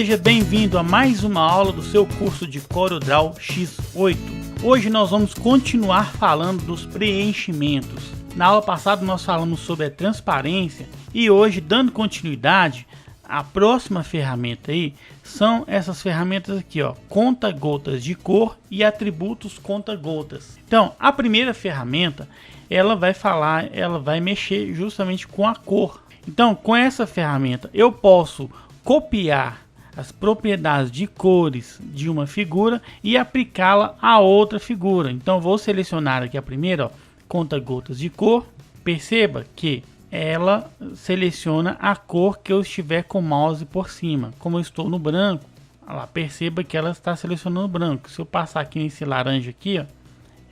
Seja bem-vindo a mais uma aula do seu curso de CorelDRAW X8. Hoje nós vamos continuar falando dos preenchimentos. Na aula passada nós falamos sobre a transparência e hoje, dando continuidade, a próxima ferramenta aí são essas ferramentas aqui, ó, conta-gotas de cor e atributos conta-gotas. Então, a primeira ferramenta, ela vai mexer justamente com a cor. Então, com essa ferramenta, eu posso copiar as propriedades de cores de uma figura e aplicá-la a outra figura. Então, vou selecionar aqui a primeira, ó, conta-gotas de cor. Perceba que ela seleciona a cor que eu estiver com o mouse por cima. Como eu estou no branco, lá, perceba que ela está selecionando branco. Se eu passar aqui nesse laranja aqui, ó,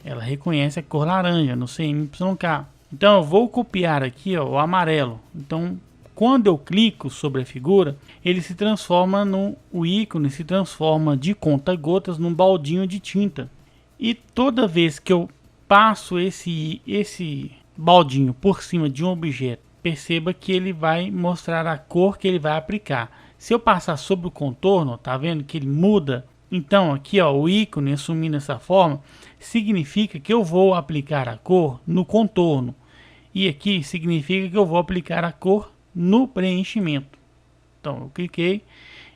ela reconhece a cor laranja no CMYK. Então eu vou copiar aqui, ó, o amarelo. Então quando eu clico sobre a figura, ele se transforma o ícone se transforma de conta-gotas num baldinho de tinta. E toda vez que eu passo esse baldinho por cima de um objeto, perceba que ele vai mostrar a cor que ele vai aplicar. Se eu passar sobre o contorno, tá vendo que ele muda? Então aqui, ó, o ícone assumindo essa forma, significa que eu vou aplicar a cor no contorno. E aqui significa que eu vou aplicar a cor no preenchimento. Então eu cliquei,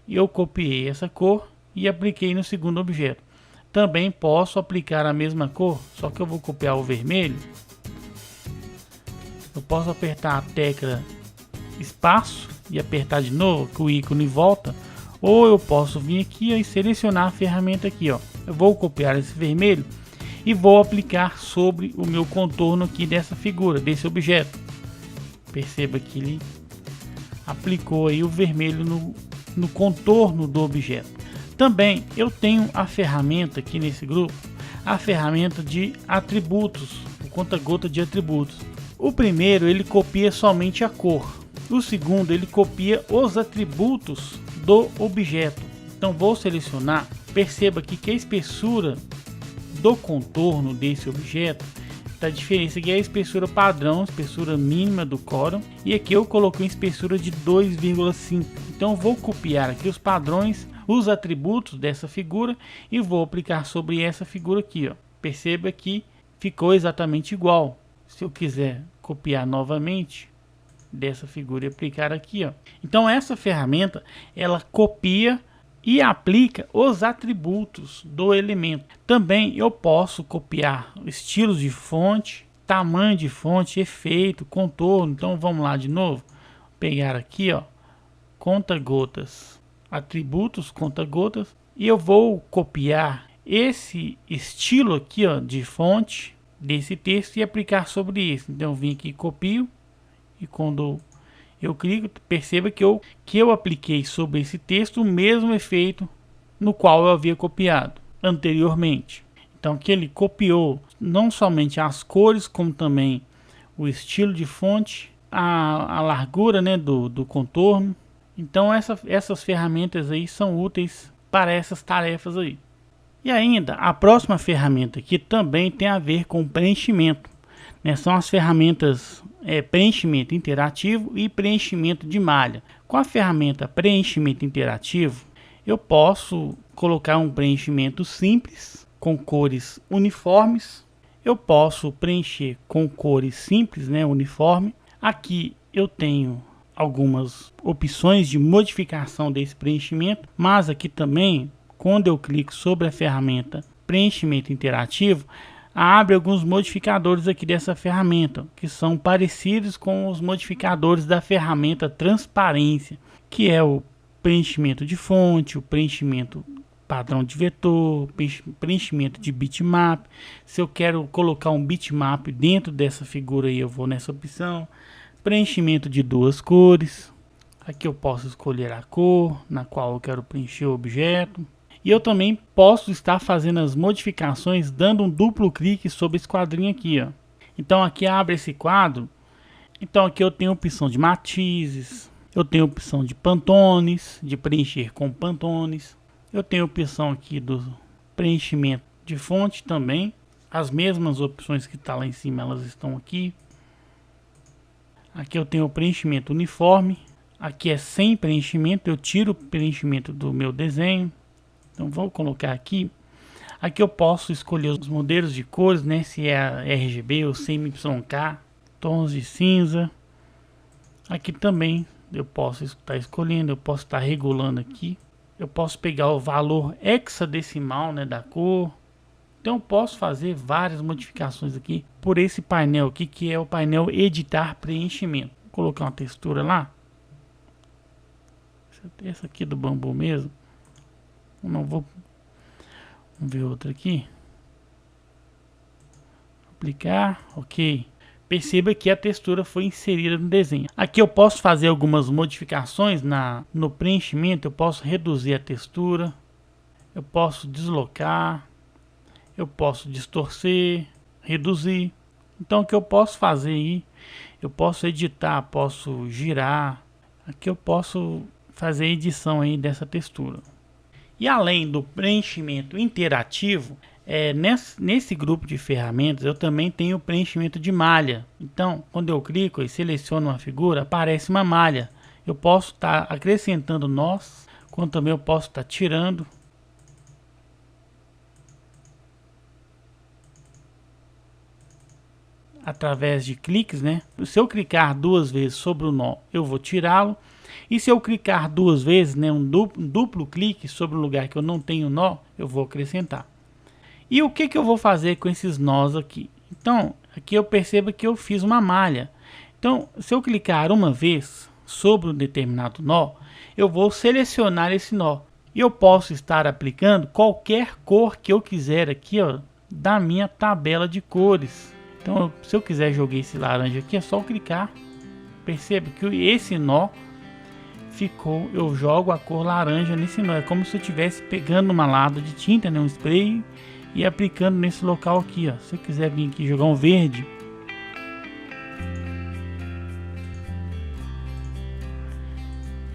eu copiei essa cor e apliquei no segundo objeto. Também posso aplicar a mesma cor, só que eu vou copiar o vermelho. Eu posso apertar a tecla espaço e apertar de novo, que o ícone volta. Ou eu posso vir aqui e selecionar a ferramenta aqui, ó. Eu vou copiar esse vermelho e vou aplicar sobre o meu contorno aqui dessa figura, desse objeto. Perceba que ele aplicou aí o vermelho no contorno do objeto. Também eu tenho a ferramenta aqui nesse grupo, a ferramenta de atributos, o conta-gota de atributos. O primeiro ele copia somente a cor, o segundo ele copia os atributos do objeto. Então vou selecionar, perceba aqui que a espessura do contorno desse objeto, a diferença aqui é a espessura padrão, espessura mínima do Corel, e aqui eu coloquei uma espessura de 2,5. então vou copiar aqui os padrões, os atributos dessa figura e vou aplicar sobre essa figura aqui, ó. Perceba que ficou exatamente igual. Se eu quiser copiar novamente dessa figura e aplicar aqui, ó. Então essa ferramenta ela copia e aplica os atributos do elemento. Também eu posso copiar estilos de fonte, tamanho de fonte, efeito, contorno. Então vamos lá de novo, pegar aqui, ó, conta-gotas, atributos conta-gotas, e eu vou copiar esse estilo aqui, ó, de fonte desse texto e aplicar sobre esse. Então eu vim aqui, copio, e quando eu clico, perceba que eu apliquei sobre esse texto o mesmo efeito no qual eu havia copiado anteriormente. Então que ele copiou não somente as cores, como também o estilo de fonte, a largura, né, do contorno. Então essas ferramentas aí são úteis para essas tarefas aí. E ainda a próxima ferramenta que também tem a ver com preenchimento, né, são as ferramentas preenchimento interativo e preenchimento de malha. Com a ferramenta preenchimento interativo, eu posso colocar um preenchimento simples com cores uniformes. Eu posso preencher com cores simples, né, uniforme. Aqui eu tenho algumas opções de modificação desse preenchimento, mas aqui também, quando eu clico sobre a ferramenta preenchimento interativo, abre alguns modificadores aqui dessa ferramenta, que são parecidos com os modificadores da ferramenta transparência, que é o preenchimento de fonte, o preenchimento padrão de vetor, preenchimento de bitmap. Se eu quero colocar um bitmap dentro dessa figura aí, eu vou nessa opção. Preenchimento de duas cores. Aqui eu posso escolher a cor na qual eu quero preencher o objeto. E eu também posso estar fazendo as modificações dando um duplo clique sobre esse quadrinho aqui, ó. Então aqui abre esse quadro. Então aqui eu tenho a opção de matizes, eu tenho a opção de pantones, de preencher com pantones. Eu tenho a opção aqui do preenchimento de fonte também. As mesmas opções que está lá em cima, elas estão aqui. Aqui eu tenho o preenchimento uniforme. Aqui é sem preenchimento, eu tiro o preenchimento do meu desenho. Então vou colocar aqui. Aqui eu posso escolher os modelos de cores, né? Se é RGB ou CMYK, tons de cinza. Aqui também eu posso estar escolhendo, eu posso estar regulando aqui. Eu posso pegar o valor hexadecimal, né, da cor. Então eu posso fazer várias modificações aqui por esse painel aqui, que é o painel editar preenchimento. Vou colocar uma textura lá. Essa aqui do bambu mesmo. Não vou. Vamos ver outra aqui. Aplicar, ok. Perceba que a textura foi inserida no desenho. Aqui eu posso fazer algumas modificações no preenchimento. Eu posso reduzir a textura. Eu posso deslocar. Eu posso distorcer, reduzir. Então o que eu posso fazer aí? Eu posso editar, posso girar. Aqui eu posso fazer a edição aí dessa textura. E além do preenchimento interativo, nesse grupo de ferramentas eu também tenho o preenchimento de malha. Então, quando eu clico e seleciono uma figura, aparece uma malha. Eu posso estar acrescentando nós, como também eu posso estar tirando. Através de cliques, né? Se eu clicar duas vezes sobre o nó, eu vou tirá-lo. E se eu clicar duas vezes, né, um duplo clique sobre o lugar que eu não tenho nó, eu vou acrescentar. E o que eu vou fazer com esses nós aqui? Então, aqui eu percebo que eu fiz uma malha. Então, se eu clicar uma vez sobre um determinado nó, eu vou selecionar esse nó. E eu posso estar aplicando qualquer cor que eu quiser aqui, ó, da minha tabela de cores. Então, se eu quiser jogar esse laranja aqui, é só clicar. Perceba que esse nó ficou, eu jogo a cor laranja nesse nó. É como se eu estivesse pegando uma lata de tinta, né, um spray, e aplicando nesse local aqui, ó. Se eu quiser vir aqui jogar um verde,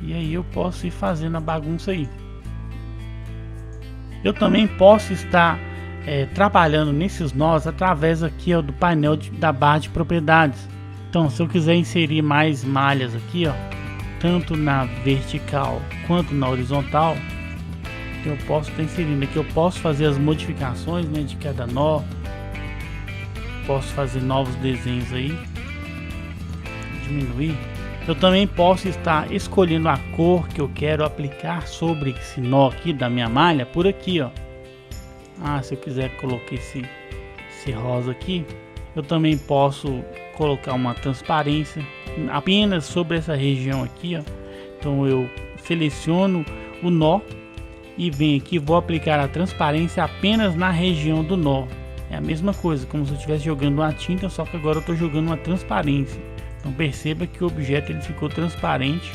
e aí eu posso ir fazendo a bagunça aí. Eu também posso estar trabalhando nesses nós através aqui, ó, do painel da barra de propriedades. Então, se eu quiser inserir mais malhas aqui, ó, tanto na vertical quanto na horizontal, eu posso estar inserindo aqui. Eu posso fazer as modificações, né, de cada nó. Posso fazer novos desenhos aí, diminuir. Eu também posso estar escolhendo a cor que eu quero aplicar sobre esse nó aqui da minha malha por aqui, ó. Se eu quiser colocar esse rosa aqui, eu também posso colocar uma transparência apenas sobre essa região aqui, ó. Então eu seleciono o nó e venho aqui, vou aplicar a transparência apenas na região do nó. É a mesma coisa, como se eu estivesse jogando uma tinta, só que agora eu estou jogando uma transparência. Então perceba que o objeto ele ficou transparente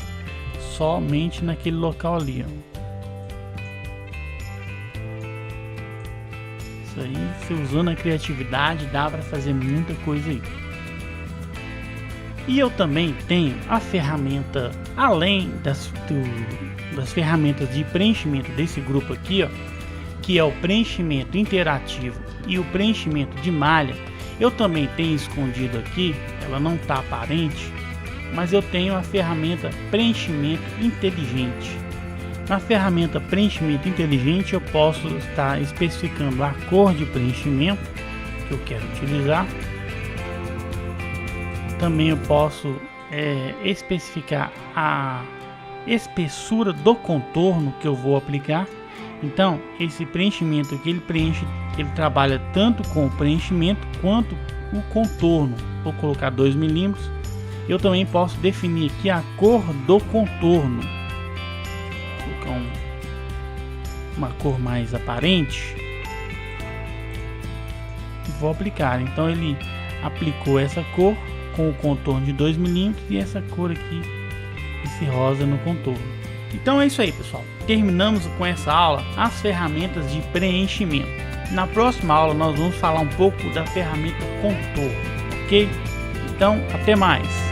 somente naquele local ali, ó. Isso aí, você usando a criatividade, dá para fazer muita coisa aí. E eu também tenho a ferramenta, além das ferramentas de preenchimento desse grupo aqui, ó, que é o preenchimento interativo e o preenchimento de malha. Eu também tenho escondido aqui, ela não está aparente, mas eu tenho a ferramenta preenchimento inteligente. Na ferramenta preenchimento inteligente eu posso estar especificando a cor de preenchimento que eu quero utilizar. Também eu posso especificar a espessura do contorno que eu vou aplicar. Então esse preenchimento aqui ele trabalha tanto com o preenchimento quanto o contorno. Vou colocar 2 mm. Eu também posso definir aqui a cor do contorno. Vou colocar uma cor mais aparente e vou aplicar. Então ele aplicou essa cor com o contorno de 2 mm e essa cor aqui, esse rosa no contorno. Então é isso aí, pessoal. Terminamos com essa aula as ferramentas de preenchimento. Na próxima aula nós vamos falar um pouco da ferramenta contorno, ok? Então até mais.